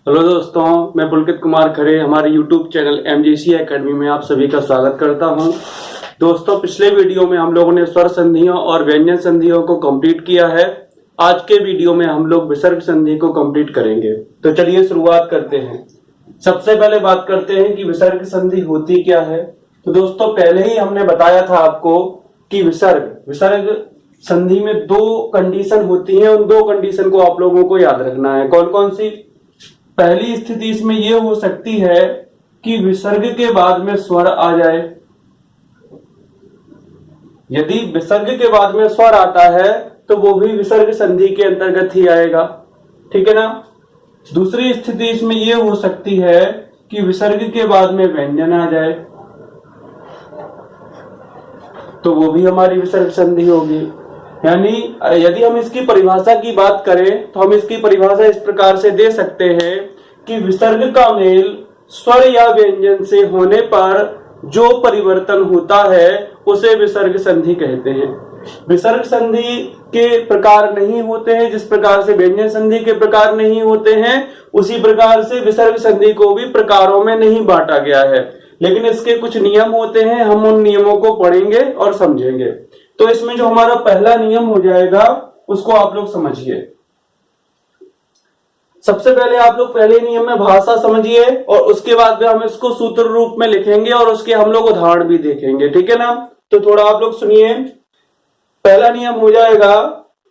Hello दोस्तों, मैं पुलकित कुमार खरे हमारे YouTube चैनल MGC एकेडमी में आप सभी का स्वागत करता हूं। दोस्तों, पिछले वीडियो में हम लोगों ने स्वर संधियों और व्यंजन संधियों को कंप्लीट किया है। आज के वीडियो में हम लोग विसर्ग संधि को कंप्लीट करेंगे। तो चलिए शुरुआत करते हैं। सबसे पहले बात करते हैं कि विसर्ग संधि होती क्या है। तो दोस्तों, पहले ही हमने बताया था आपको कि विसर्ग संधि में दो कंडीशन होती हैं। उन दो कंडीशन को आप लोगों को याद रखना है। कौन कौन सी? पहली स्थिति इसमें यह हो सकती है कि विसर्ग के बाद में स्वर आ जाए। यदि विसर्ग के बाद में स्वर आता है तो वो भी विसर्ग संधि के अंतर्गत ही आएगा। ठीक है ना। दूसरी स्थिति इसमें यह हो सकती है कि विसर्ग के बाद में व्यंजन आ जाए, तो वो भी हमारी विसर्ग संधि होगी। यानी यदि हम इसकी परिभाषा की बात करें तो हम इसकी परिभाषा इस प्रकार से दे सकते हैं कि विसर्ग का मेल स्वर या व्यंजन से होने पर जो परिवर्तन होता है उसे विसर्ग संधि कहते हैं। विसर्ग संधि के प्रकार नहीं होते हैं, जिस प्रकार से व्यंजन संधि के प्रकार नहीं होते हैं उसी प्रकार से विसर्ग संधि को भी प्रकारों में नहीं बांटा गया है, लेकिन इसके कुछ नियम होते हैं। हम उन नियमों को पढ़ेंगे और समझेंगे। तो इसमें जो हमारा पहला नियम हो जाएगा उसको आप लोग समझिए। सबसे पहले आप लोग पहले नियम में भाषा समझिए और उसके बाद में हम इसको सूत्र रूप में लिखेंगे और उसके हम लोग उदाहरण भी देखेंगे। ठीक है ना। तो थोड़ा आप लोग सुनिए। पहला नियम हो जाएगा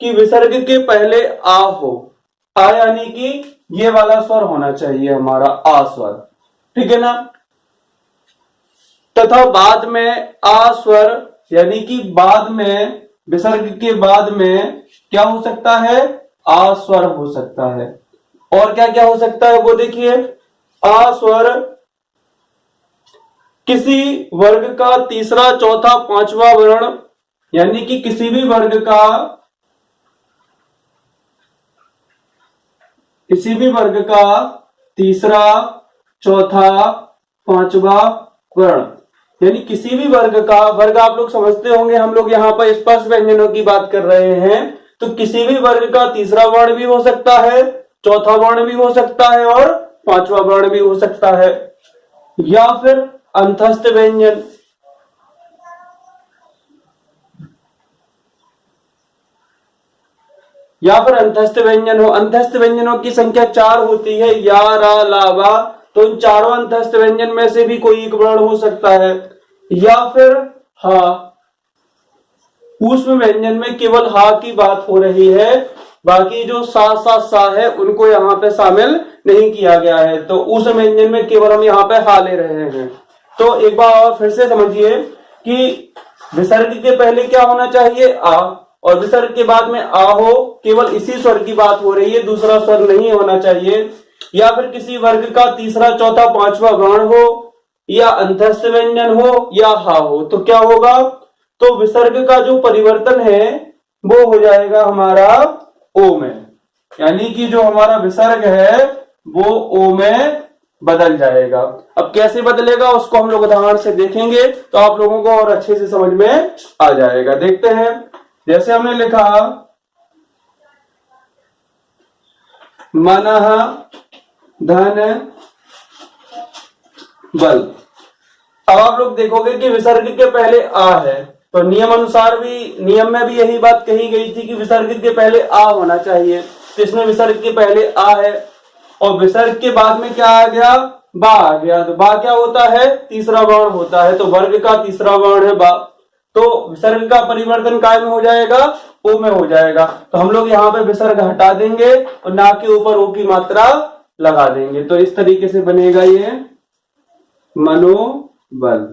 कि विसर्ग के पहले आ हो। आ यानी कि ये वाला स्वर होना चाहिए हमारा आ स्वर। ठीक है ना। तथा बाद में आ स्वर यानी कि बाद में विसर्ग के बाद में क्या हो सकता है? आ स्वर हो सकता है। और क्या क्या हो सकता है वो देखिए। आ स्वर किसी वर्ग का तीसरा, चौथा, पांचवा वर्ण, यानी कि किसी भी वर्ग का तीसरा, चौथा, पांचवा वर्ण, यानी किसी भी वर्ग का। वर्ग आप लोग समझते होंगे, हम लोग यहाँ पर स्पर्श व्यंजनों की बात कर रहे हैं। तो किसी भी वर्ग का तीसरा वर्ण भी हो सकता है, चौथा वर्ण भी हो सकता है और पांचवा वर्ण भी हो सकता है। या फिर अंतस्थ व्यंजन, अंतस्थ व्यंजन हो। अंतस्थ व्यंजनों की संख्या 4 होती है, या, रा, ला, वा। तो इन चारों अंतस्थ व्यंजन में से भी कोई एक वर्ण हो सकता है। या फिर हा। ऊष्म व्यंजन में केवल हा की बात हो रही है, बाकी जो सा, सा, सा है उनको यहाँ पे शामिल नहीं किया गया है। तो ऊष्म व्यंजन में केवल हम यहाँ पे हा ले रहे हैं। तो एक बार और फिर से समझिए कि विसर्ग के पहले क्या होना चाहिए? आ, और विसर्ग के बाद में आ हो, केवल इसी स्वर की बात हो रही है, दूसरा स्वर नहीं होना चाहिए। या फिर किसी वर्ग का तीसरा, चौथा, पांचवा वर्ण हो, या अंतस्थ व्यंजन हो, या हा हो। तो क्या होगा? तो विसर्ग का जो परिवर्तन है वो हो जाएगा हमारा ओ में, यानी कि जो हमारा विसर्ग है वो ओ में बदल जाएगा। अब कैसे बदलेगा उसको हम लोग उदाहरण से देखेंगे तो आप लोगों को और अच्छे से समझ में आ जाएगा। देखते हैं। जैसे हमने लिखा मनः धन बल। अब आप लोग देखोगे कि विसर्ग के पहले आ है, तो नियम में भी यही बात कही गई थी कि विसर्ग के पहले आ होना चाहिए। तो इसमें विसर्ग के पहले आ है और विसर्ग के बाद में क्या आ गया? बा आ गया। तो बा क्या होता है? तीसरा वर्ण होता है। तो वर्ग का तीसरा वर्ण है बा। तो विसर्ग का परिवर्तन काय में हो जाएगा? ओ में हो जाएगा। तो हम लोग यहाँ पे विसर्ग हटा देंगे और ना के ऊपर ओ की मात्रा लगा देंगे। तो इस तरीके से बनेगा ये मनोबल।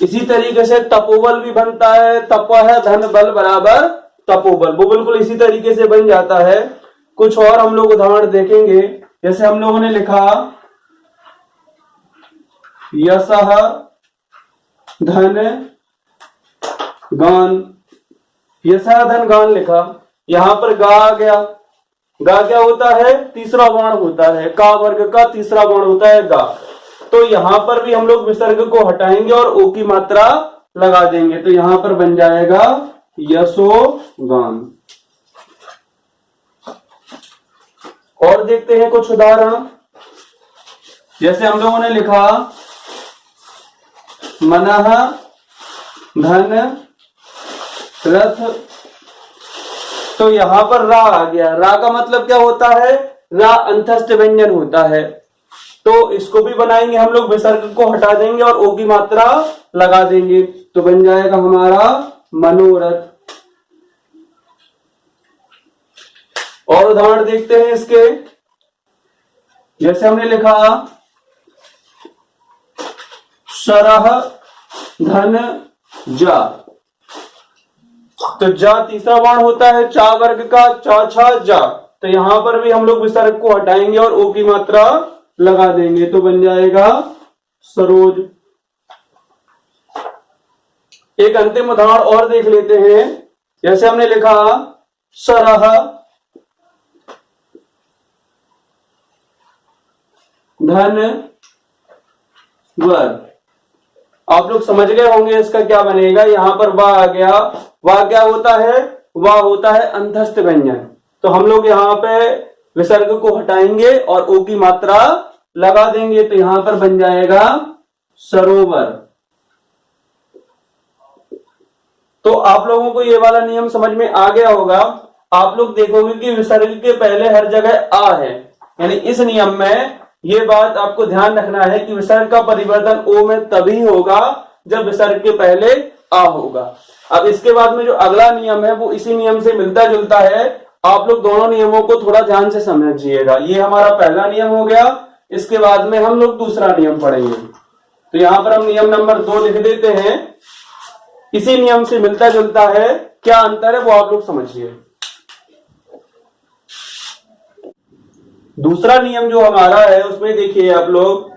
इसी तरीके से तपोबल भी बनता है। तपः धन बल बराबर तपोबल, वो बिल्कुल इसी तरीके से बन जाता है। कुछ और हम लोग उदाहरण देखेंगे। जैसे हम लोगों ने लिखा यशः धन गान। यशः धन गान लिखा, यहां पर गा आ गया। गा क्या होता है? तीसरा वर्ण होता है। का वर्ग का तीसरा वर्ण होता है गा। तो यहां पर भी हम लोग विसर्ग को हटाएंगे और ओ की मात्रा लगा देंगे। तो यहां पर बन जाएगा यशोगान। और देखते हैं कुछ उदाहरण। जैसे हम लोगों ने लिखा मनः धन रथ, तो यहां पर रा आ गया। रा का मतलब क्या होता है? रा अंतस्थ व्यंजन होता है। तो इसको भी बनाएंगे हम लोग, विसर्ग को हटा देंगे और ओ की मात्रा लगा देंगे, तो बन जाएगा हमारा मनोरथ। और उदाहरण देखते हैं इसके। जैसे हमने लिखा शरह धन जा, तो जा तीसरा वर्ण होता है चा वर्ग का, चा छा जा, तो यहां पर भी हम लोग विसर्ग को हटाएंगे और ओ की मात्रा लगा देंगे, तो बन जाएगा सरोज। एक अंतिम उदाहरण और देख लेते हैं। जैसे हमने लिखा सरह धन वर, आप लोग समझ गए होंगे इसका क्या बनेगा। यहां पर वाह आ गया। वाह क्या होता है? वाह होता है अंतस्थ व्यंजन। तो हम लोग यहाँ पे विसर्ग को हटाएंगे और ओ की मात्रा लगा देंगे, तो यहां पर बन जाएगा सरोवर। तो आप लोगों को ये वाला नियम समझ में आ गया होगा। आप लोग देखोगे कि विसर्ग के पहले हर जगह आ है, यानी इस नियम में ये बात आपको ध्यान रखना है कि विसर्ग का परिवर्तन ओ में तभी होगा जब विसर्ग के पहले आ होगा। अब इसके बाद में जो अगला नियम है वो इसी नियम से मिलता जुलता है। आप लोग दोनों नियमों को थोड़ा ध्यान से समझिएगा। ये हमारा पहला नियम हो गया, इसके बाद में हम लोग दूसरा नियम पढ़ेंगे। तो यहां पर हम नियम नंबर 2 लिख देते हैं। इसी नियम से मिलता जुलता है, क्या अंतर है वो आप लोग समझिए। दूसरा नियम जो हमारा है उसमें देखिए आप लोग,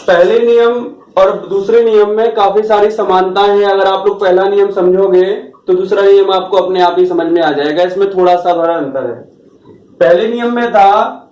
पहले नियम और दूसरे नियम में काफी सारी समानताएं हैं। अगर आप लोग पहला नियम समझोगे तो दूसरा नियम आपको अपने आप ही समझ में आ जाएगा। इसमें थोड़ा सा बड़ा अंतर है। पहले नियम में था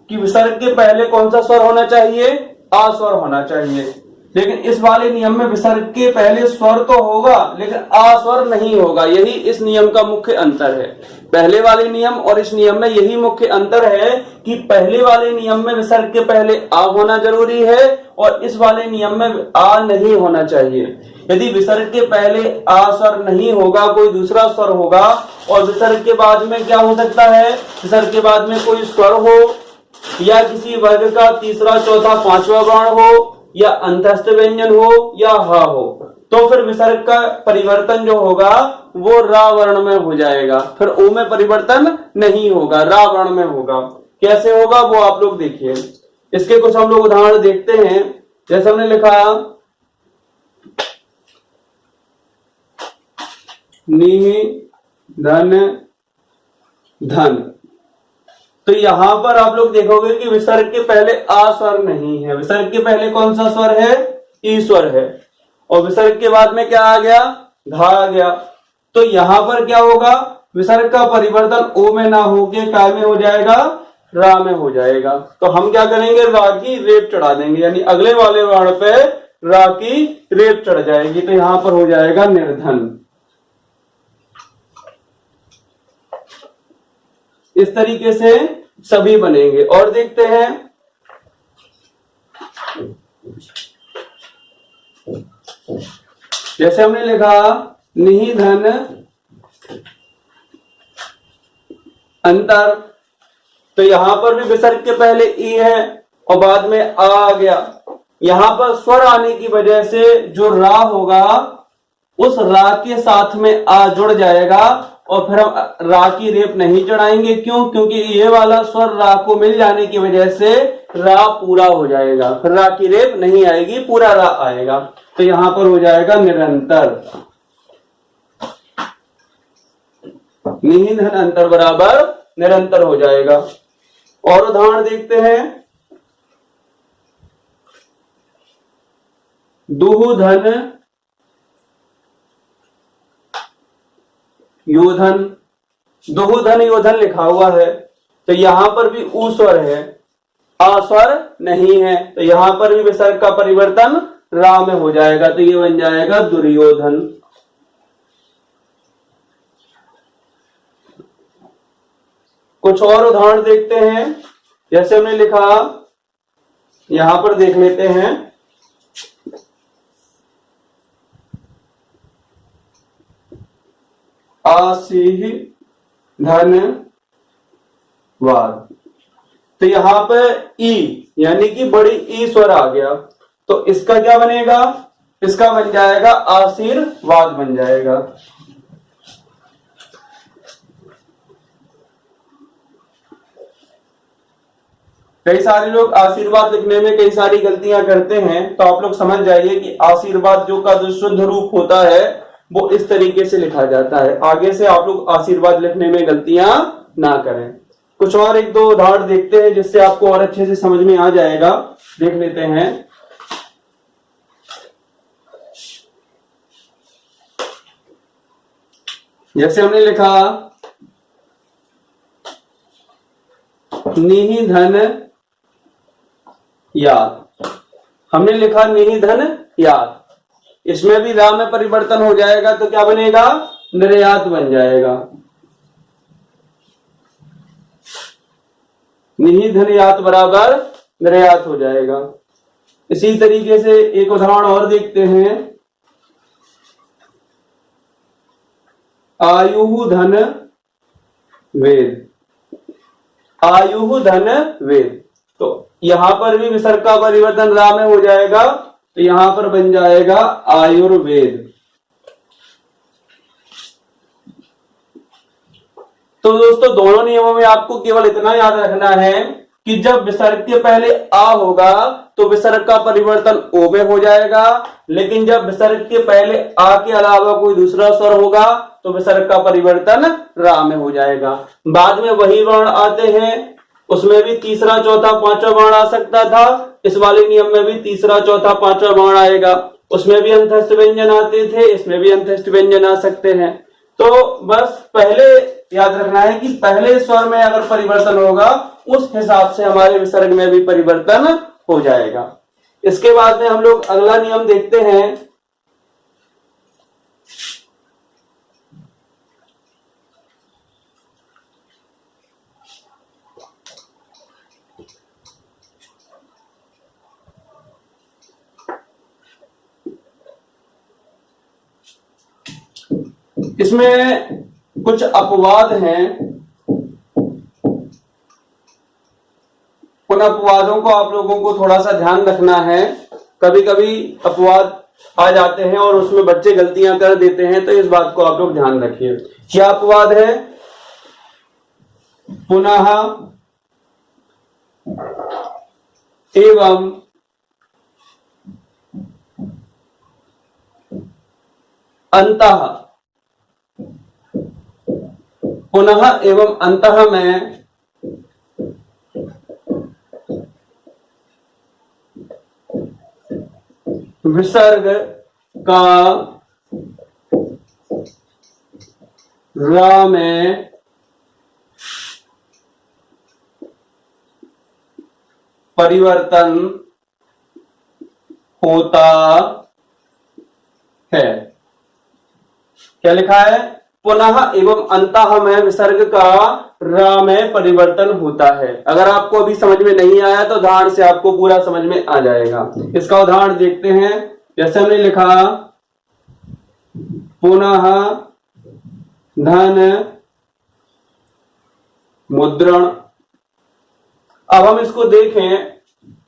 कि विसर्ग के पहले कौन सा स्वर होना चाहिए? आ स्वर होना चाहिए। लेकिन इस वाले नियम में विसर्ग के पहले स्वर तो होगा लेकिन आ स्वर नहीं होगा। यही इस नियम का मुख्य अंतर है। पहले वाले नियम और इस नियम में यही मुख्य अंतर है कि पहले वाले नियम में विसर्ग के पहले आ होना जरूरी है और इस वाले नियम में आ नहीं होना चाहिए। यदि विसर्ग के पहले आ स्वर नहीं होगा, कोई दूसरा स्वर होगा, और विसर्ग के बाद में क्या हो सकता है? विसर्ग के बाद में कोई स्वर हो या किसी वर्ग का तीसरा चौथा पांचवा वर्ण हो या अंतस्थ व्यंजन हो या हा हो, तो फिर विसर्ग का परिवर्तन जो होगा वो रा वर्ण में हो जाएगा। फिर ओ में परिवर्तन नहीं होगा, रा वर्ण में होगा। कैसे होगा वो आप लोग देखिए। इसके कुछ हम लोग उदाहरण देखते हैं। जैसे हमने लिखा नी धन धन, तो यहां पर आप लोग देखोगे कि विसर्ग के पहले आ स्वर नहीं है। विसर्ग के पहले कौन सा स्वर है? ई स्वर है। और विसर्ग के बाद में क्या आ गया? धा आ गया। तो यहां पर क्या होगा? विसर्ग का परिवर्तन ओ में ना होके काय में हो जाएगा? रा में हो जाएगा। तो हम क्या करेंगे? रा की रेप चढ़ा देंगे, यानी अगले वाले वर्ण पे रा की रेप चढ़ जाएगी, तो यहां पर हो जाएगा निर्धन। इस तरीके से सभी बनेंगे। और देखते हैं। जैसे हमने लिखा निहि धन अंतर, तो यहां पर भी विसर्ग के पहले ई है और बाद में आ गया। यहां पर स्वर आने की वजह से जो रा होगा उस रा के साथ में आ जुड़ जाएगा और फिर हम रा की रेप नहीं चढ़ाएंगे। क्यों? क्योंकि ये वाला स्वर रा को मिल जाने की वजह से रा पूरा हो जाएगा, फिर रा की रेप नहीं आएगी, पूरा रा आएगा। तो यहां पर हो जाएगा निरंतर। निहिधन अंतर बराबर निरंतर हो जाएगा। और उदाहरण देखते हैं। दुहधन योधन, दुहधन योधन लिखा हुआ है, तो यहां पर भी ऊ स्वर है, आ स्वर नहीं है, तो यहां पर भी विसर्ग का परिवर्तन रा में हो जाएगा, तो ये बन जाएगा दुर्योधन। कुछ और उदाहरण देखते हैं। जैसे हमने लिखा, यहां पर देख लेते हैं, धन्यवाद। तो यहां पे ई यानी कि बड़ी ई स्वर आ गया, तो इसका क्या बनेगा, इसका बन जाएगा आशीर्वाद बन जाएगा। कई सारे लोग आशीर्वाद लिखने में कई सारी गलतियां करते हैं, तो आप लोग समझ जाइए कि आशीर्वाद जो का जो शुद्ध रूप होता है वो इस तरीके से लिखा जाता है। आगे से आप लोग आशीर्वाद लिखने में गलतियां ना करें। कुछ और एक दो उदाहरण देखते हैं जिससे आपको और अच्छे से समझ में आ जाएगा। देख लेते हैं। जैसे हमने लिखा निधन याद, हमने लिखा निधन याद, इसमें भी रा में परिवर्तन हो जाएगा तो क्या बनेगा, निर्यात बन जाएगा। निधन यात बराबर निर्यात हो जाएगा। इसी तरीके से एक उदाहरण और देखते हैं। आयु धन वेद, आयु धन वेद, तो यहां पर भी विसर्ग का परिवर्तन रा में हो जाएगा, तो यहां पर बन जाएगा आयुर्वेद। तो दोस्तों दोनों नियमों में आपको केवल इतना याद रखना है कि जब विसर्ग के पहले आ होगा तो विसर्ग का परिवर्तन ओ में हो जाएगा, लेकिन जब विसर्ग के पहले आ के अलावा कोई दूसरा स्वर होगा तो विसर्ग का परिवर्तन रा में हो जाएगा। बाद में वही वर्ण आते हैं, उसमें भी तीसरा चौथा पांचवा वर्ण आ सकता था, इस वाले नियम में भी तीसरा चौथा पांचवा वर्ण आएगा। उसमें भी अंतस्थ व्यंजन आते थे, इसमें भी अंतस्थ व्यंजन आ सकते हैं। तो बस पहले याद रखना है कि पहले स्वर में अगर परिवर्तन होगा उस हिसाब से हमारे विसर्ग में भी परिवर्तन हो जाएगा। इसके बाद में हम लोग अगला नियम देखते हैं। इसमें कुछ अपवाद हैं, उन अपवादों को आप लोगों को थोड़ा सा ध्यान रखना है। कभी कभी अपवाद आ जाते हैं और उसमें बच्चे गलतियां कर देते हैं, तो इस बात को आप लोग ध्यान रखिए। क्या अपवाद है, पुनः एवं अंतः, पुनः एवं अंतः में विसर्ग का रा में परिवर्तन होता है। क्या लिखा है, पुनः एवं अंतः में विसर्ग का रा में परिवर्तन होता है। अगर आपको अभी समझ में नहीं आया तो उदाहरण से आपको पूरा समझ में आ जाएगा। इसका उदाहरण देखते हैं। जैसे हमने लिखा पुनः धन मुद्रण। अब हम इसको देखें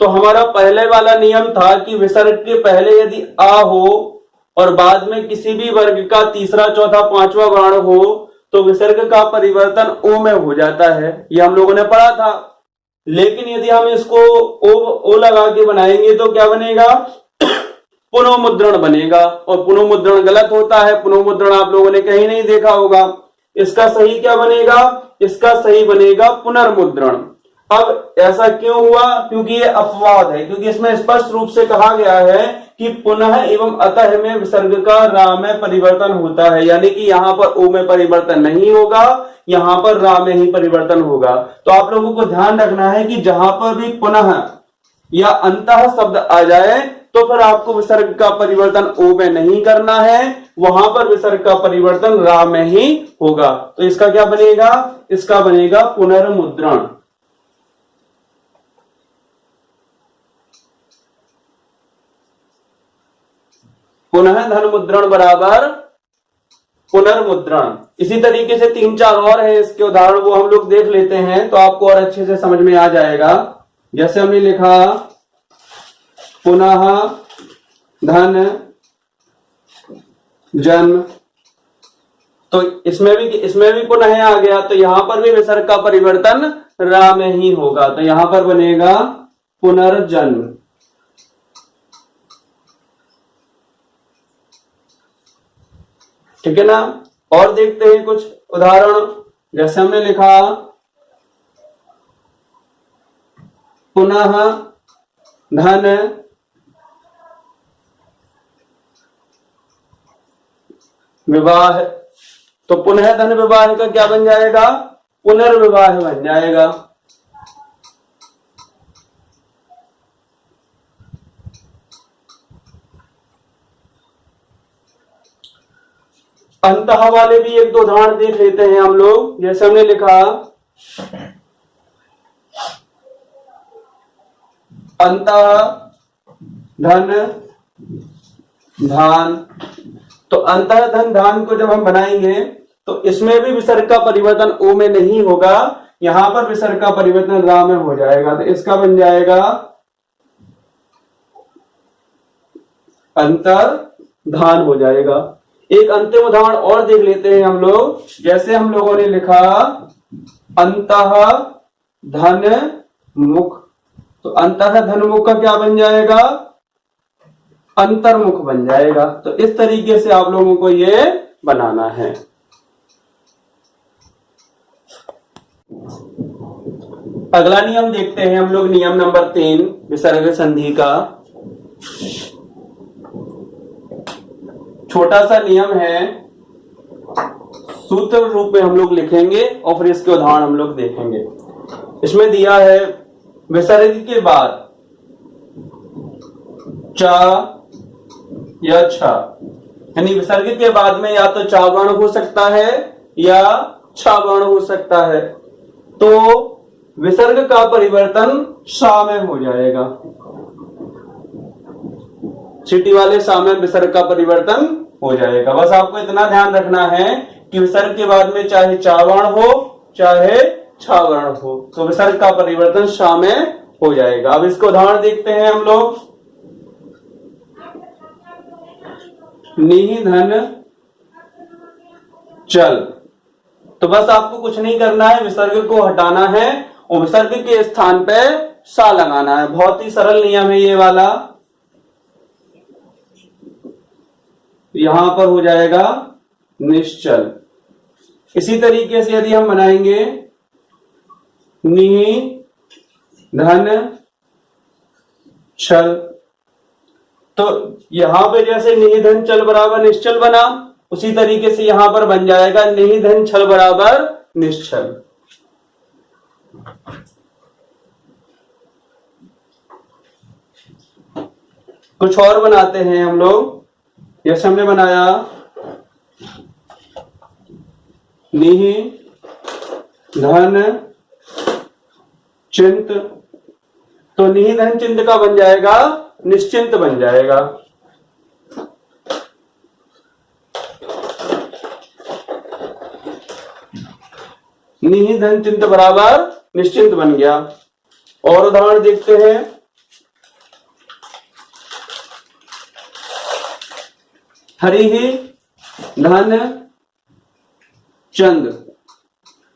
तो हमारा पहले वाला नियम था कि विसर्ग के पहले यदि आ हो और बाद में किसी भी वर्ग का तीसरा चौथा पांचवा वर्ण हो तो विसर्ग का परिवर्तन ओ में हो जाता है, ये हम लोगों ने पढ़ा था। लेकिन यदि हम इसको ओ लगा के बनाएंगे तो क्या बनेगा, पुनर्मुद्रण बनेगा, और पुनर्मुद्रण गलत होता है। पुनर्मुद्रण आप लोगों ने कहीं नहीं देखा होगा। इसका सही क्या बनेगा, इसका सही बनेगा पुनर्मुद्रण। अब ऐसा क्यों हुआ, क्योंकि ये अपवाद है, क्योंकि इसमें स्पष्ट रूप से कहा गया है कि पुनः एवं अतः में विसर्ग का रा में परिवर्तन होता है, यानी कि यहां पर ओ में परिवर्तन नहीं होगा, यहां पर रा में ही परिवर्तन होगा। तो आप लोगों को ध्यान रखना है कि जहां पर भी पुनः या अंतः शब्द आ जाए तो फिर आपको विसर्ग का परिवर्तन ओ में नहीं करना है, वहां पर विसर्ग का परिवर्तन रा में ही होगा। तो इसका क्या बनेगा, इसका बनेगा पुनर्मुद्रण। पुनः धन मुद्रण बराबर पुनर्मुद्रण। इसी तरीके से 3-4 और है इसके उदाहरण, वो हम लोग देख लेते हैं तो आपको और अच्छे से समझ में आ जाएगा। जैसे हमने लिखा पुनः धन जन्म, तो इसमें भी पुनः आ गया, तो यहां पर भी विसर्ग का परिवर्तन रा में ही होगा, तो यहां पर बनेगा पुनर्जन्म। ठीक है ना। और देखते हैं कुछ उदाहरण। जैसे हमने लिखा पुनः धन विवाह, तो पुनः धन विवाह का क्या बन जाएगा? पुनर्विवाह बन जाएगा। अंतः वाले भी एक दो उदाहरण देख लेते हैं हम लोग। जैसे हमने लिखा अंतः धन धान, तो अंतः धन धान को जब हम बनाएंगे तो इसमें भी विसर्ग का परिवर्तन ओ में नहीं होगा, यहां पर विसर्ग का परिवर्तन रा में हो जाएगा, तो इसका बन जाएगा अंतर धान हो जाएगा। एक अंतिम उदाहरण और देख लेते हैं हम लोग। जैसे हम लोगों ने लिखा अंतः धन मुख, तो अंतः धन मुख का क्या बन जाएगा? अंतर्मुख बन जाएगा। तो इस तरीके से आप लोगों को ये बनाना है। अगला नियम देखते हैं हम लोग, नियम नंबर 3 विसर्ग संधि का। छोटा सा नियम है, सूत्र रूप में हम लोग लिखेंगे और फिर इसके उदाहरण हम लोग देखेंगे। इसमें दिया है विसर्ग के बाद चा या छा, यानी विसर्ग के बाद में या तो चा वर्ण हो सकता है या छा वर्ण हो सकता है, तो विसर्ग का परिवर्तन शा में हो जाएगा। सिटी वाले शा में विसर्ग का परिवर्तन हो जाएगा। बस आपको इतना ध्यान रखना है कि विसर्ग के बाद में चाहे चा वर्ण हो चाहे छा वर्ण हो, तो विसर्ग का परिवर्तन शा में हो जाएगा। अब इसको उदाहरण देखते हैं हम लोग। निधन चल, तो बस आपको कुछ नहीं करना है, विसर्ग को हटाना है और विसर्ग के स्थान पे सा लगाना है। बहुत ही सरल नियम है ये वाला। यहां पर हो जाएगा निश्चल। इसी तरीके से यदि हम बनाएंगे निधन छल, तो यहां पे जैसे निधन चल बराबर निश्चल बना, उसी तरीके से यहां पर बन जाएगा निधन छल बराबर निश्चल। कुछ और बनाते हैं हम लोग। जैसे हमने बनाया निधन चिंत, तो निधन चिंत का बन जाएगा निश्चिंत बन जाएगा। निधन चिंत बराबर निश्चिंत बन गया। और उदाहरण देखते हैं। हरि ही धन चंद्र,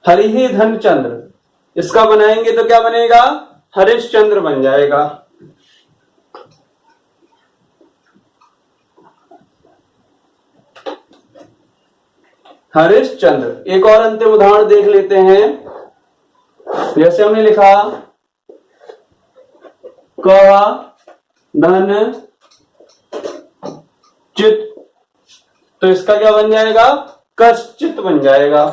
हरि ही धन चंद्र, इसका बनाएंगे तो क्या बनेगा? हरिश्चंद्र बन जाएगा। हरिश्चंद्र। एक और अंतिम उदाहरण देख लेते हैं। जैसे हमने लिखा क धन चित, तो इसका क्या बन जाएगा? कश्चित बन जाएगा।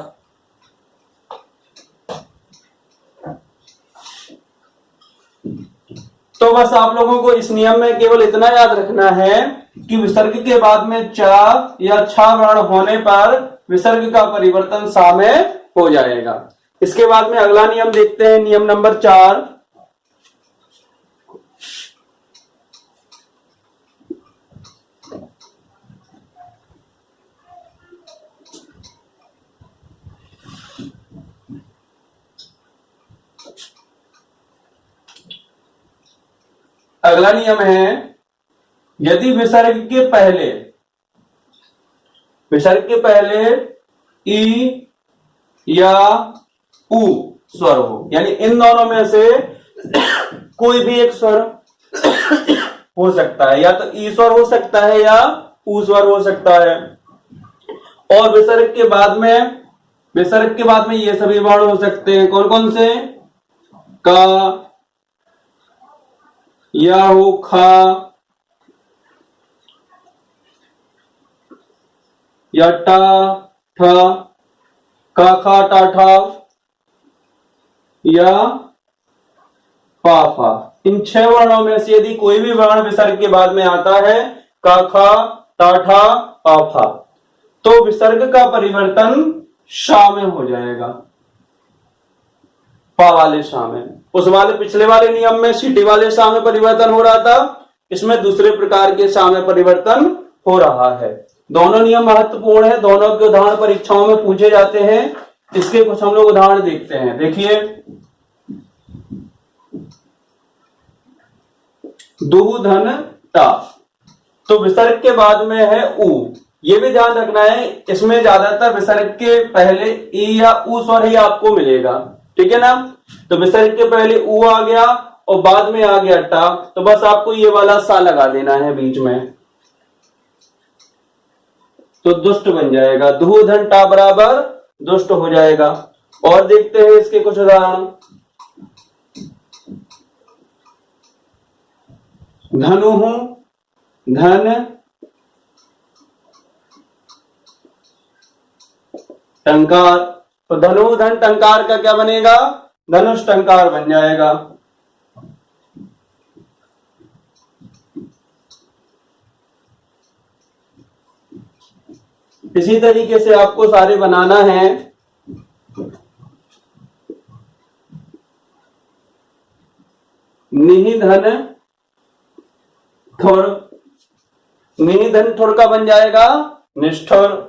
तो बस आप लोगों को इस नियम में केवल इतना याद रखना है कि विसर्ग के बाद में चा या छा वर्ण होने पर विसर्ग का परिवर्तन सा में हो जाएगा। इसके बाद में अगला नियम देखते हैं, नियम नंबर 4। अगला नियम है, यदि विसर्ग के पहले ई या उ स्वर हो, यानी इन दोनों में से कोई भी एक स्वर हो सकता है, या तो ई स्वर हो सकता है या उ स्वर हो सकता है। और विसर्ग के बाद में ये सभी वर्ण हो सकते हैं। कौन कौन से? का, या हो, खा, या टा, ठा, का, खा, टा, ठा, या पा, फा। इन 6 वर्णों में से यदि कोई भी वर्ण विसर्ग के बाद में आता है, का, खा, टा, ठा, पा, फा, तो विसर्ग का परिवर्तन शा में हो जाएगा, पा वाले शा में। पिछले वाले नियम में सीटी वाले शा में परिवर्तन हो रहा था, इसमें दूसरे प्रकार के शा में परिवर्तन हो रहा है। दोनों नियम महत्वपूर्ण है, दोनों के उदाहरण परीक्षाओं में पूछे जाते हैं। इसके कुछ हम लोग उदाहरण देखते हैं। देखिए, दु, धन, टा, तो विसर्ग के बाद में है उ। ये भी ध्यान रखना है, इसमें ज्यादातर विसर्ग के पहले ई या उ स्वर ही आपको मिलेगा, ठीक है ना। तो विसर्ग के पहले उ आ गया और बाद में आ गया टा, तो बस आपको ये वाला सा लगा देना है बीच में, तो दुष्ट बन जाएगा। दु, धन, टा बराबर दुष्ट हो जाएगा। और देखते हैं इसके कुछ उदाहरण। धनु, धन, टंकार, तो धनु, धन, टंकार का क्या बनेगा? धनुष टंकार बन जाएगा। इसी तरीके से आपको सारे बनाना है। निहि, धन, ठुर, निहि, धन, ठुर का बन जाएगा निष्ठुर।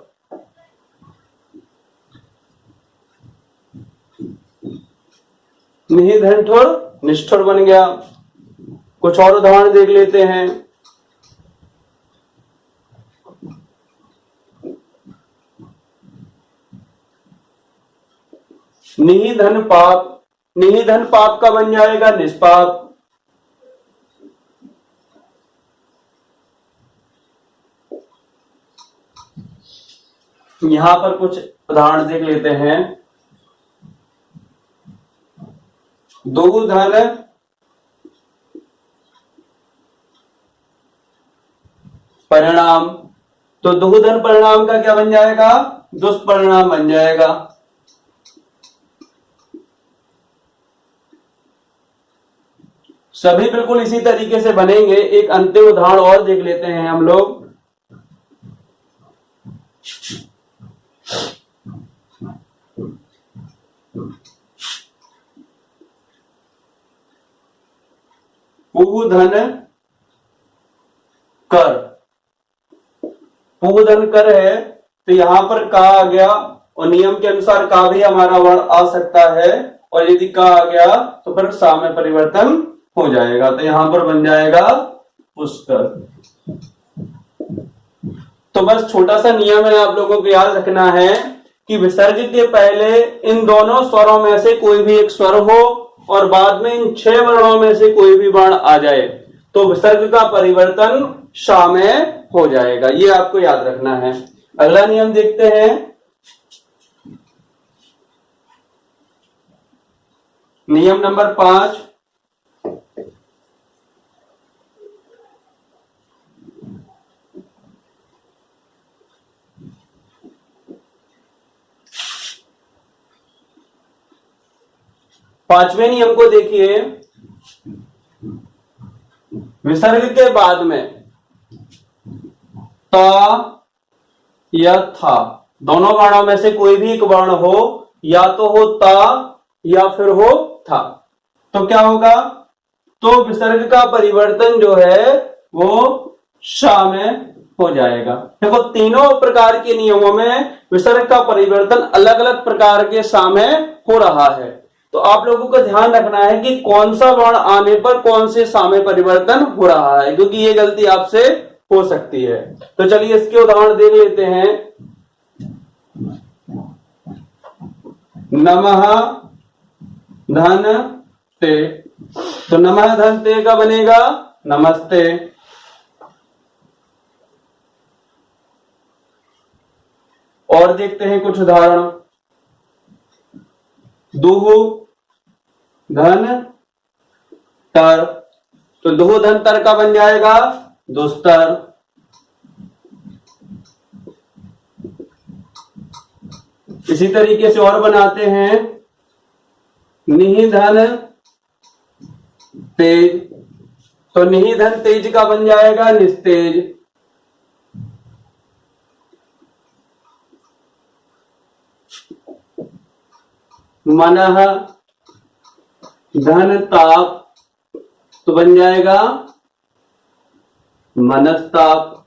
निहि, धन, ठुर, निष्ठुर बन गया। कुछ और उदाहरण देख लेते हैं। निहि, धन, पाप, निहि, धन, पाप का बन जाएगा निष्पाप। यहां पर कुछ उदाहरण देख लेते हैं। दु, धन, परिणाम, तो दु, धन, परिणाम का क्या बन जाएगा? दुष्परिणाम बन जाएगा। सभी बिल्कुल इसी तरीके से बनेंगे। एक अंतिम उदाहरण और देख लेते हैं हम लोग। पू, धन, कर, पू, धन, कर है, तो यहां पर का आ गया और नियम के अनुसार का भी हमारा वर्ण आ सकता है, और यदि का आ गया तो फिर सा में परिवर्तन हो जाएगा, तो यहां पर बन जाएगा पुष्कर। तो बस छोटा सा नियम है, आप लोगों को याद रखना है कि विसर्ग के पहले इन दोनों स्वरों में से कोई भी एक स्वर हो और बाद में इन 6 वर्णों में से कोई भी वर्ण आ जाए तो विसर्ग का परिवर्तन शा में हो जाएगा। ये आपको याद रखना है। अगला नियम देखते हैं। नियम नंबर 5, पांचवें नियम को देखिए। विसर्ग के बाद में ता या था, दोनों वर्णों में से कोई भी एक वर्ण हो, या तो हो ता या फिर हो था, तो क्या होगा? तो विसर्ग का परिवर्तन जो है वो शा में हो जाएगा। देखो, तीनों प्रकार के नियमों में विसर्ग का परिवर्तन अलग अलग प्रकार के शा में हो रहा है। तो आप लोगों को ध्यान रखना है कि कौन सा वर्ण आने पर कौन से सा में परिवर्तन हो रहा है, क्योंकि ये गलती आपसे हो सकती है। तो चलिए इसके उदाहरण देख लेते हैं। नमः धन ते, तो नमः धन ते का बनेगा नमस्ते। और देखते हैं कुछ उदाहरण। दुह धन तर, तो दुह धन तर का बन जाएगा दुस्तर। इसी तरीके से और बनाते हैं। निधन तेज, तो निधन तेज का बन जाएगा निस्तेज। मनः धन ताप, तो बन जाएगा मनस्ताप।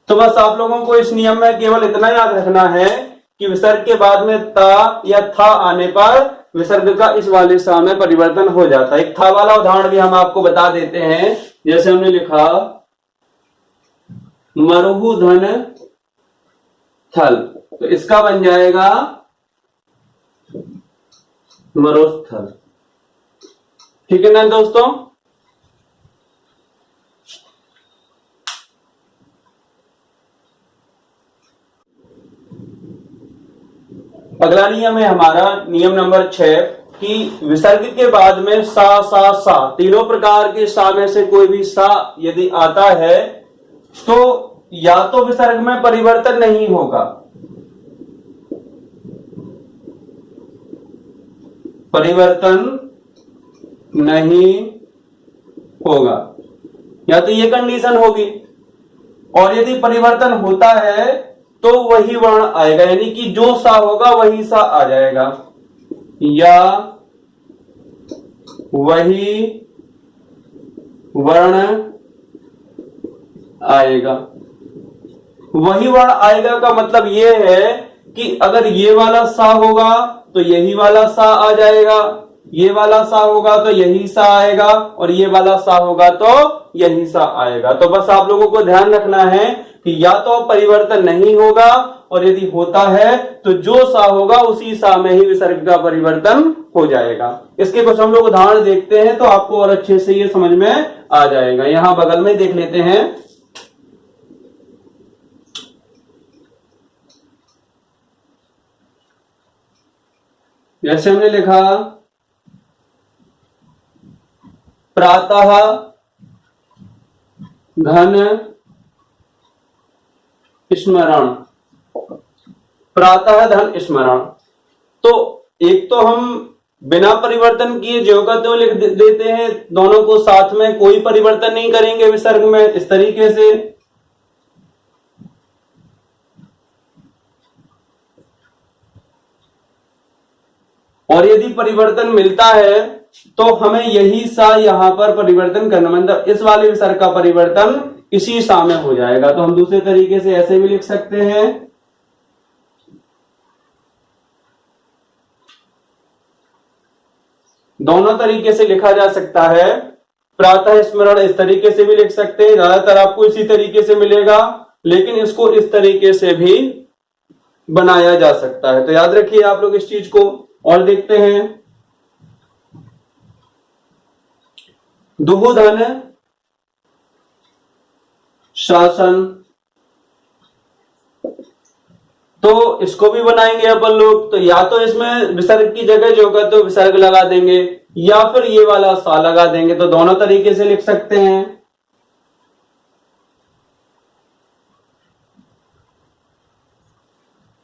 तो बस आप लोगों को इस नियम में केवल इतना याद रखना है कि विसर्ग के बाद में ता या था आने पर विसर्ग का इस वाले सा में परिवर्तन हो जाता है। एक था वाला उदाहरण भी हम आपको बता देते हैं। जैसे हमने लिखा मरुहु धन थल, तो इसका बन जाएगा मरुस्थल। ठीक है ना दोस्तों। अगला नियम है हमारा नियम नंबर 6 कि विसर्ग के बाद में सा तीनों प्रकार के सा में से कोई भी सा यदि आता है तो या तो विसर्ग में परिवर्तन नहीं होगा, परिवर्तन नहीं होगा, या तो ये कंडीशन होगी। और यदि परिवर्तन होता है तो वही वर्ण आएगा, यानी कि जो सा होगा वही सा आ जाएगा, या वही वर्ण आएगा। वही वर्ण आएगा का मतलब यह है कि अगर ये वाला सा होगा तो यही वाला सा आ जाएगा, ये वाला सा होगा तो यही सा आएगा, और ये वाला सा होगा तो यही सा आएगा। तो बस आप लोगों को ध्यान रखना है कि या तो परिवर्तन नहीं होगा, और यदि होता है तो जो सा होगा उसी सा में ही विसर्ग का परिवर्तन हो जाएगा। इसके कुछ हम लोग उदाहरण देखते हैं तो आपको और अच्छे से ये समझ में आ जाएगा। यहां बगल में देख लेते हैं। जैसे हमने लिखा प्रातः धन स्मरण, प्रातः धन स्मरण, तो एक तो हम बिना परिवर्तन किए ज्यों का त्यों लिख देते हैं, दोनों को साथ में कोई परिवर्तन नहीं करेंगे विसर्ग में, इस तरीके से। और यदि परिवर्तन मिलता है तो हमें यही सा यहां पर परिवर्तन करना, मतलब इस वाले विसर्ग का परिवर्तन इसी सा में हो जाएगा। तो हम दूसरे तरीके से ऐसे भी लिख सकते हैं। दोनों तरीके से लिखा जा सकता है। प्रातः स्मरण इस तरीके से भी लिख सकते हैं, ज्यादातर आपको इसी तरीके से मिलेगा, लेकिन इसको इस तरीके से भी बनाया जा सकता है। तो याद रखिए आप लोग इस चीज को। और देखते हैं दुहधन शासन, तो इसको भी बनाएंगे अपन लोग। तो या तो इसमें विसर्ग की जगह जो का तो विसर्ग लगा देंगे, या फिर ये वाला सा लगा देंगे। तो दोनों तरीके से लिख सकते हैं।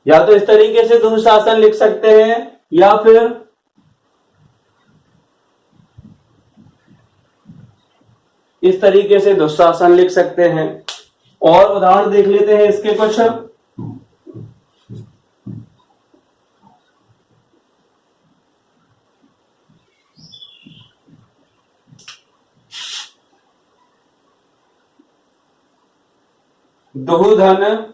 या तो इस तरीके से दुशासन लिख सकते हैं, या फिर इस तरीके से दुशासन लिख सकते हैं। और उदाहरण देख लेते हैं इसके कुछ। दुहधन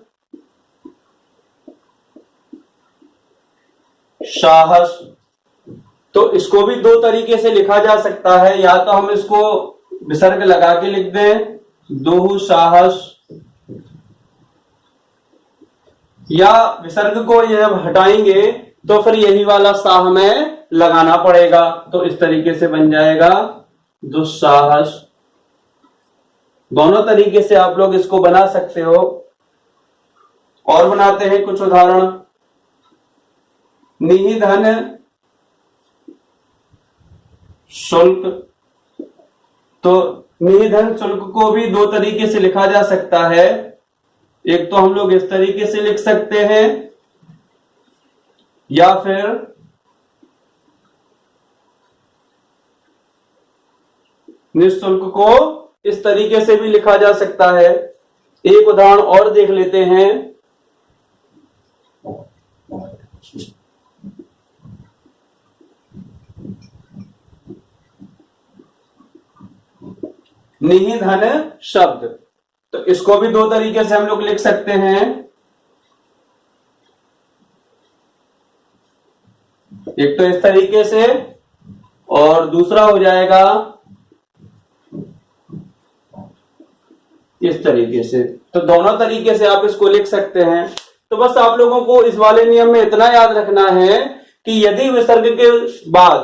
साहस, तो इसको भी दो तरीके से लिखा जा सकता है, या तो हम इसको विसर्ग लगा के लिख दें दुस्साहस, या विसर्ग को यह हटाएंगे तो फिर यही वाला सा हमें लगाना पड़ेगा। तो इस तरीके से बन जाएगा दुस्साहस। दोनों तरीके से आप लोग इसको बना सकते हो। और बनाते हैं कुछ उदाहरण। निधन शुल्क, तो निधन शुल्क को भी दो तरीके से लिखा जा सकता है। एक तो हम लोग इस तरीके से लिख सकते हैं, या फिर निःशुल्क को इस तरीके से भी लिखा जा सकता है। एक उदाहरण और देख लेते हैं। निधन शब्द, तो इसको भी दो तरीके से हम लोग लिख सकते हैं। एक तो इस तरीके से, और दूसरा हो जाएगा इस तरीके से। तो दोनों तरीके से आप इसको लिख सकते हैं। तो बस आप लोगों को इस वाले नियम में इतना याद रखना है कि यदि विसर्ग के बाद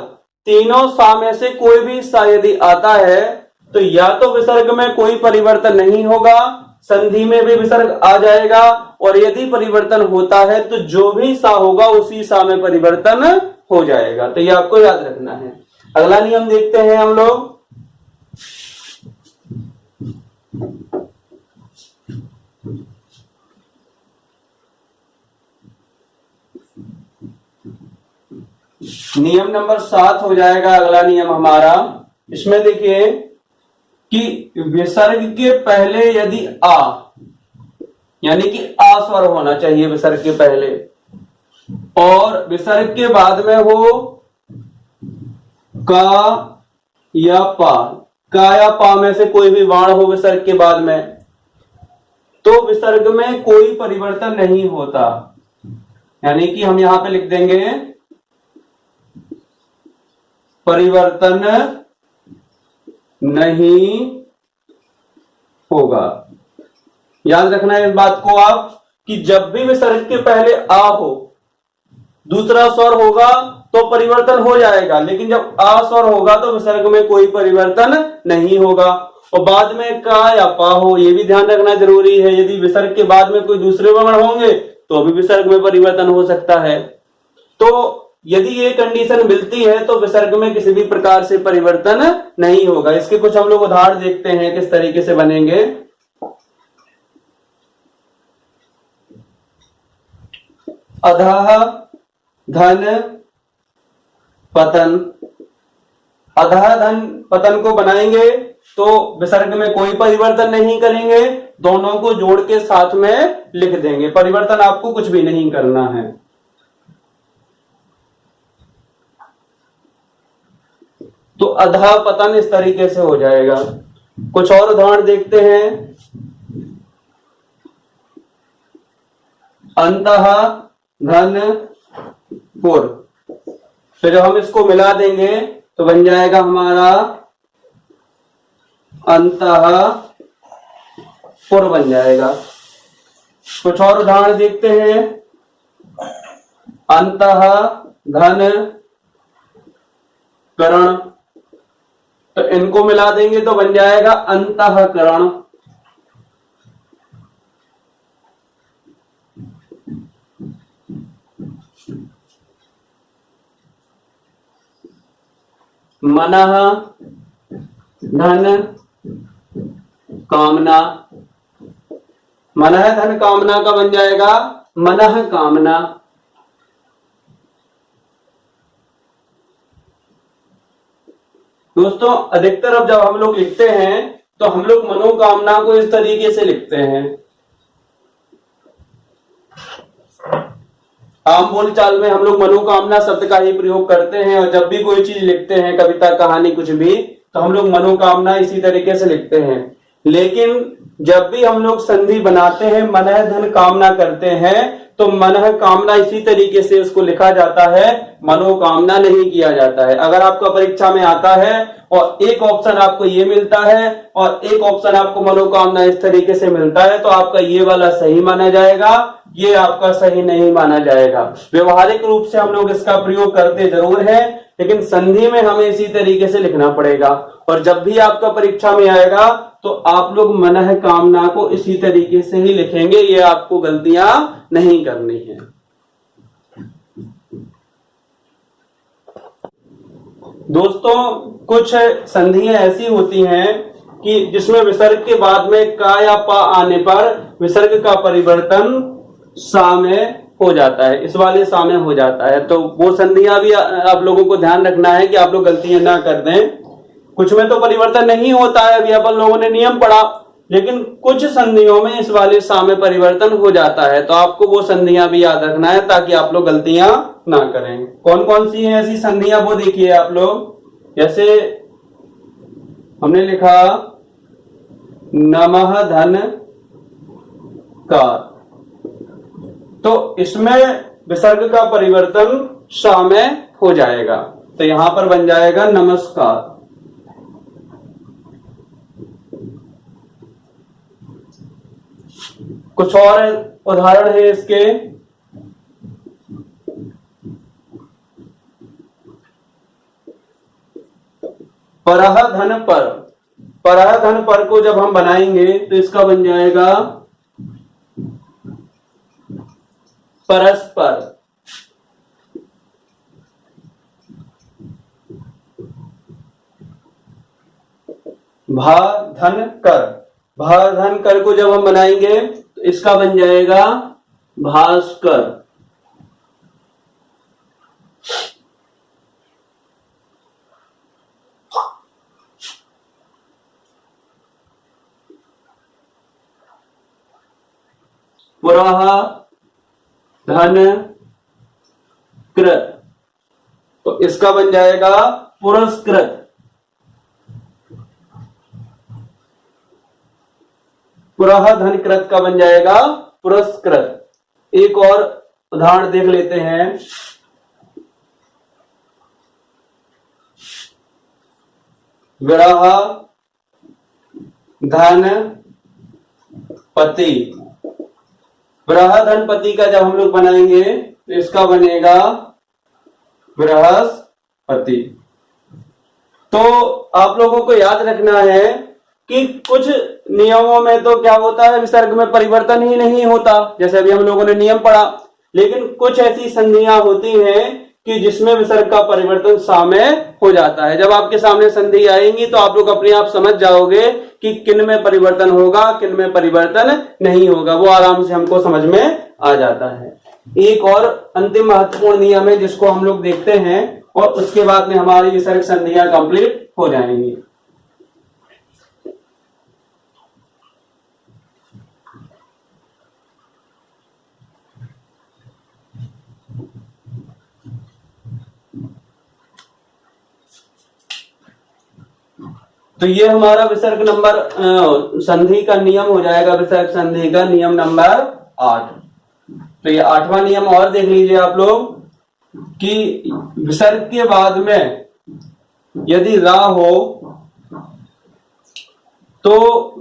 तीनों सा में से कोई भी सा यदि आता है तो या तो विसर्ग में कोई परिवर्तन नहीं होगा, संधि में भी विसर्ग आ जाएगा, और यदि परिवर्तन होता है तो जो भी सा होगा उसी सा में परिवर्तन हो जाएगा। तो ये आपको याद रखना है। अगला नियम देखते हैं हम लोग। नियम नंबर 7 हो जाएगा अगला नियम हमारा। इसमें देखिए कि विसर्ग के पहले यदि आ, यानी कि आ स्वर होना चाहिए विसर्ग के पहले, और विसर्ग के बाद में हो का या पा में से कोई भी वाण हो विसर्ग के बाद में, तो विसर्ग में कोई परिवर्तन नहीं होता। यानी कि हम यहां पे लिख देंगे परिवर्तन नहीं होगा। याद रखना है इस बात को आप कि जब भी विसर्ग के पहले आ हो, दूसरा स्वर होगा तो परिवर्तन हो जाएगा, लेकिन जब आ स्वर होगा तो विसर्ग में कोई परिवर्तन नहीं होगा। और बाद में का या पा हो, यह भी ध्यान रखना जरूरी है। यदि विसर्ग के बाद में कोई दूसरे वर्ण होंगे तो भी विसर्ग में परिवर्तन हो सकता है। तो यदि ये कंडीशन मिलती है तो विसर्ग में किसी भी प्रकार से परिवर्तन नहीं होगा। इसके कुछ हम लोग उदाहरण देखते हैं किस तरीके से बनेंगे। अधः धन पतन, अधः धन पतन को बनाएंगे तो विसर्ग में कोई परिवर्तन नहीं करेंगे, दोनों को जोड़ के साथ में लिख देंगे। परिवर्तन आपको कुछ भी नहीं करना है। तो अधः पतन इस तरीके से हो जाएगा। कुछ और उदाहरण देखते हैं। अंतः धन पुर, तो जब हम इसको मिला देंगे तो बन जाएगा हमारा अंतः पुर बन जाएगा। कुछ और उदाहरण देखते हैं। अंतः धन करण, तो इनको मिला देंगे तो बन जाएगा अंतःकरण। मनः धन कामना, मनः धन कामना का बन जाएगा मनः कामना। दोस्तों अधिकतर अब जब हम लोग लिखते हैं तो हम लोग मनोकामना को इस तरीके से लिखते हैं। आम बोलचाल में हम लोग मनोकामना शब्द का ही प्रयोग करते हैं, और जब भी कोई चीज लिखते हैं, कविता कहानी कुछ भी, तो हम लोग मनोकामना इसी तरीके से लिखते हैं। लेकिन जब भी हम लोग संधि बनाते हैं, मनः धन कामना करते हैं, तो मनः कामना इसी तरीके से इसको लिखा जाता है, मनोकामना नहीं किया जाता है। अगर आपका परीक्षा में आता है और एक ऑप्शन आपको ये मिलता है और एक ऑप्शन आपको मनोकामना इस तरीके से मिलता है, तो आपका ये वाला सही माना जाएगा, ये आपका सही नहीं माना जाएगा। व्यवहारिक रूप से हम लोग इसका प्रयोग करते जरूर है, लेकिन संधि में हमें इसी तरीके से लिखना पड़ेगा। और जब भी आपका परीक्षा में आएगा तो आप लोग मनः कामना को इसी तरीके से ही लिखेंगे, ये आपको गलतियां नहीं करनी है। दोस्तों, कुछ संधियां ऐसी होती हैं कि जिसमें विसर्ग के बाद में का या पा आने पर विसर्ग का परिवर्तन सा में हो जाता है, इस वाले सा में हो जाता है। तो वो संधियां भी आप लोगों को ध्यान रखना है कि आप लोग गलतियां ना कर दें। कुछ में तो परिवर्तन नहीं होता है, अभी अपन लोगों ने नियम पढ़ा, लेकिन कुछ संधियों में इस वाले सा में परिवर्तन हो जाता है। तो आपको वो संधियां भी याद रखना है ताकि आप लोग गलतियां ना करें। कौन कौन सी हैं ऐसी संधियां, वो देखिए आप लोग। जैसे हमने लिखा नमः धन का, तो इसमें विसर्ग का परिवर्तन सा में हो जाएगा, तो यहां पर बन जाएगा नमस्कार। कुछ और उदाहरण है इसके। परह धन पर, परह धन पर को जब हम बनाएंगे तो इसका बन जाएगा परस्पर। भा धन कर, भा धन कर को जब हम बनाएंगे तो इसका बन जाएगा भास्कर। पुरः धन कृत, तो इसका बन जाएगा पुरस्कृत। पुरः धन कृत का बन जाएगा पुरस्कृत। एक और उदाहरण देख लेते हैं। विरह धन पति, विरह धन पति का जब हम लोग बनाएंगे तो इसका बनेगा बृहस्पति। तो आप लोगों को याद रखना है कि कुछ नियमों में तो क्या होता है, विसर्ग में परिवर्तन ही नहीं होता, जैसे अभी हम लोगों ने नियम पढ़ा। लेकिन कुछ ऐसी संधियां होती हैं कि जिसमें विसर्ग का परिवर्तन सा में हो जाता है। जब आपके सामने संधि आएंगी तो आप लोग अपने आप समझ जाओगे कि किन में परिवर्तन होगा, किन में परिवर्तन नहीं होगा, वो आराम से हमको समझ में आ जाता है। एक और अंतिम महत्वपूर्ण नियम है जिसको हम लोग देखते हैं और उसके बाद में हमारी विसर्ग संधियां कंप्लीट हो जाएंगी। तो ये हमारा विसर्ग नंबर संधि का नियम हो जाएगा, विसर्ग संधि का नियम नंबर 8। तो ये 8वां नियम और देख लीजिए आप लोग कि विसर्ग के बाद में यदि रा हो तो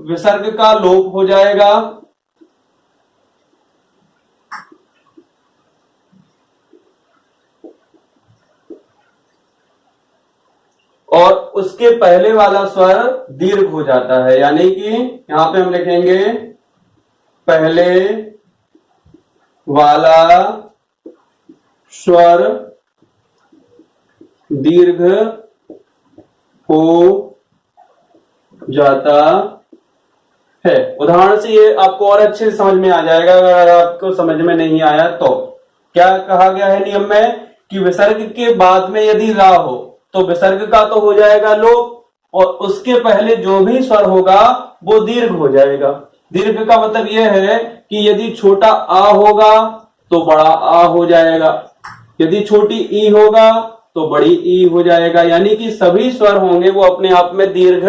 विसर्ग का लोप हो जाएगा और उसके पहले वाला स्वर दीर्घ हो जाता है। यानी कि यहां पे हम लिखेंगे पहले वाला स्वर दीर्घ हो जाता है। उदाहरण से ये आपको और अच्छे से समझ में आ जाएगा। अगर आपको समझ में नहीं आया तो क्या कहा गया है नियम में कि विसर्ग के बाद में यदि रा हो तो विसर्ग का तो हो जाएगा लोप और उसके पहले जो भी स्वर होगा वो दीर्घ हो जाएगा। दीर्घ का मतलब यह है कि यदि छोटा आ होगा तो बड़ा आ हो जाएगा, यदि छोटी ई होगा तो बड़ी ई हो जाएगा। यानी कि सभी स्वर होंगे वो अपने आप में दीर्घ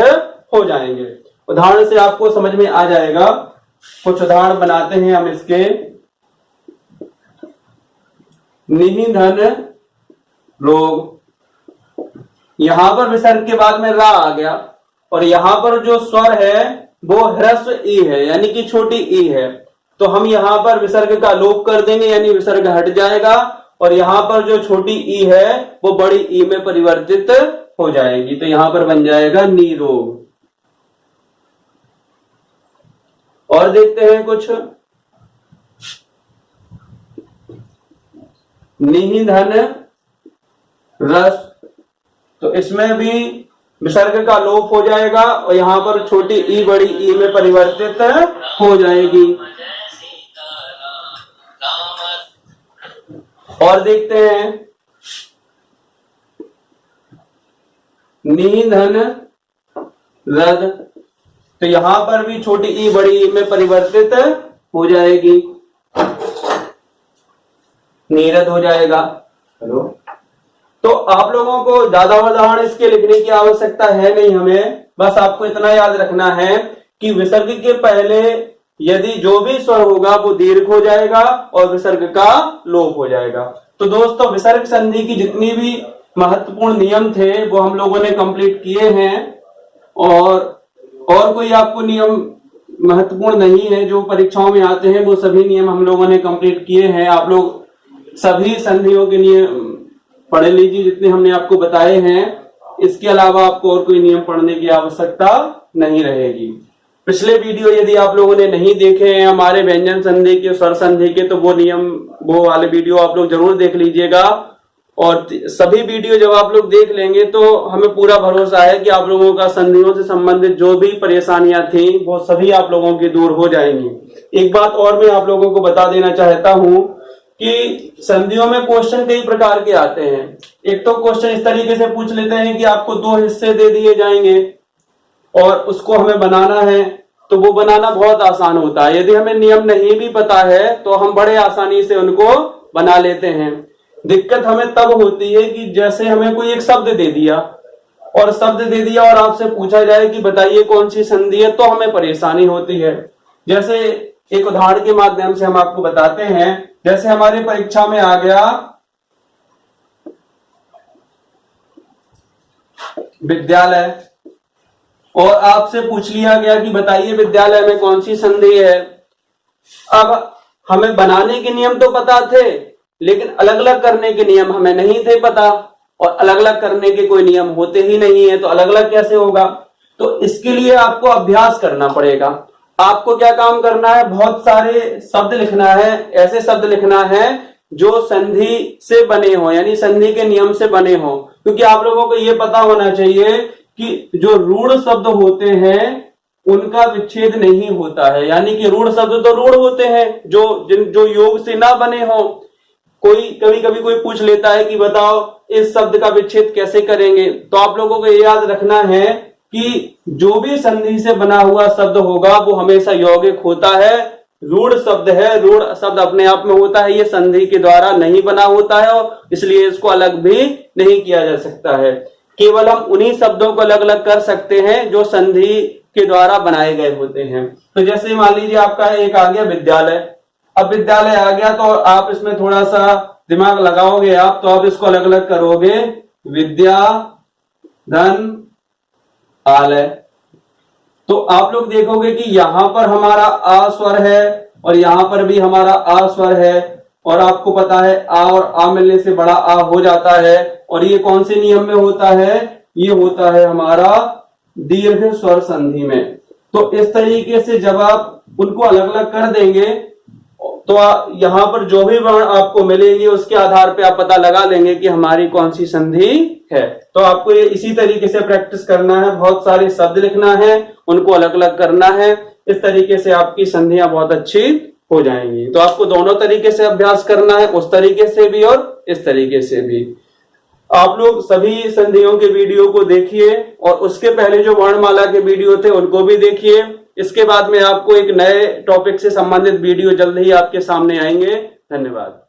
हो जाएंगे। उदाहरण से आपको समझ में आ जाएगा। कुछ उदाहरण बनाते हैं हम इसके। निधन रोग। यहां पर विसर्ग के बाद में रा आ गया और यहां पर जो स्वर है वो ह्रस्व ई है, यानी कि छोटी ई है। तो हम यहां पर विसर्ग का लोप कर देंगे, यानी विसर्ग हट जाएगा और यहां पर जो छोटी ई है वो बड़ी ई में परिवर्तित हो जाएगी। तो यहां पर बन जाएगा निरोग। और देखते हैं कुछ। निधन रस, तो इसमें भी विसर्ग का लोप हो जाएगा और यहां पर छोटी ई बड़ी ई में परिवर्तित हो जाएगी। और देखते हैं निधन रद, तो यहां पर भी छोटी ई बड़ी ई में परिवर्तित हो जाएगी, नीरद हो जाएगा। हेलो, तो आप लोगों को ज्यादा उदाहरण इसके लिखने की आवश्यकता है नहीं, हमें बस आपको इतना याद रखना है कि विसर्ग के पहले यदि जो भी स्वर होगा वो दीर्घ हो जाएगा और विसर्ग का लोप हो जाएगा। तो दोस्तों, विसर्ग संधि की जितनी भी महत्वपूर्ण नियम थे वो हम लोगों ने कंप्लीट किए हैं और कोई आपको नियम महत्वपूर्ण नहीं है जो परीक्षाओं में आते हैं, वो सभी नियम हम लोगों ने कंप्लीट किए हैं। आप लोग सभी संधियों के नियम पढ़ लीजिए जितने हमने आपको बताए हैं। इसके अलावा आपको और कोई नियम पढ़ने की आवश्यकता नहीं रहेगी। पिछले वीडियो यदि आप लोगों ने नहीं देखे हैं हमारे व्यंजन संधि के, स्वर संधि के, तो वो वाले वीडियो आप लोग जरूर देख लीजिएगा। और सभी वीडियो जब आप लोग देख लेंगे तो हमें पूरा भरोसा है कि आप लोगों का संधियों से संबंधित जो भी परेशानियां थी वो सभी आप लोगों की दूर हो जाएंगी। एक बात और मैं आप लोगों को बता देना चाहता हूं कि संधियों में क्वेश्चन कई प्रकार के आते हैं। एक तो क्वेश्चन इस तरीके से पूछ लेते हैं कि आपको 2 हिस्से दे दिए जाएंगे और उसको हमें बनाना है, तो वो बनाना बहुत आसान होता है। यदि हमें नियम नहीं भी पता है तो हम बड़े आसानी से उनको बना लेते हैं। दिक्कत हमें तब होती है कि जैसे हमें कोई एक शब्द दे दिया और आपसे पूछा जाए कि बताइए कौन सी संधि है, तो हमें परेशानी होती है। जैसे एक उदाहरण के माध्यम से हम आपको बताते हैं। जैसे हमारे परीक्षा में आ गया विद्यालय और आपसे पूछ लिया गया कि बताइए विद्यालय में कौन सी संधि है। अब हमें बनाने के नियम तो पता थे लेकिन अलग अलग करने के नियम हमें नहीं थे पता, और अलग अलग करने के कोई नियम होते ही नहीं है, तो अलग अलग कैसे होगा। तो इसके लिए आपको अभ्यास करना पड़ेगा। आपको क्या काम करना है, बहुत सारे शब्द लिखना है, ऐसे शब्द लिखना है जो संधि से बने हो, यानी संधि के नियम से बने हो। क्योंकि आप लोगों को यह पता होना चाहिए कि जो रूढ़ शब्द होते हैं उनका विच्छेद नहीं होता है, यानी कि रूढ़ शब्द तो रूढ़ होते हैं जो योग से ना बने हो। कभी कभी कोई पूछ लेता है कि बताओ इस शब्द का विच्छेद कैसे करेंगे, तो आप लोगों को याद रखना है कि जो भी संधि से बना हुआ शब्द होगा वो हमेशा यौगिक होता है। रूढ़ शब्द है, रूढ़ शब्द अपने आप में होता है, ये संधि के द्वारा नहीं बना होता है और इसलिए इसको अलग भी नहीं किया जा सकता है। केवल हम उन्हीं शब्दों को अलग अलग कर सकते हैं जो संधि के द्वारा बनाए गए होते हैं। तो जैसे मान लीजिए आपका एक आ गया विद्यालय। अब विद्यालय आ गया तो आप इसमें थोड़ा सा दिमाग लगाओगे आप, तो आप इसको अलग अलग करोगे, विद्या धन आलय। तो आप लोग देखोगे कि यहां पर हमारा आ स्वर है और यहां पर भी हमारा आ स्वर है, और आपको पता है आ और आ मिलने से बड़ा आ हो जाता है। और ये कौन से नियम में होता है, ये होता है हमारा दीर्घ स्वर संधि में। तो इस तरीके से जब आप उनको अलग अलग कर देंगे तो यहां पर जो भी वर्ण आपको मिलेंगे उसके आधार पे आप पता लगा लेंगे कि हमारी कौन सी संधि है। तो आपको ये इसी तरीके से प्रैक्टिस करना है, बहुत सारे शब्द लिखना है, उनको अलग अलग करना है। इस तरीके से आपकी संधियां बहुत अच्छी हो जाएंगी। तो आपको दोनों तरीके से अभ्यास करना है, उस तरीके से भी और इस तरीके से भी। आप लोग सभी संधियों के वीडियो को देखिए और उसके पहले जो वर्णमाला के वीडियो थे उनको भी देखिए। इसके बाद में आपको एक नए टॉपिक से संबंधित वीडियो जल्द ही आपके सामने आएंगे। धन्यवाद।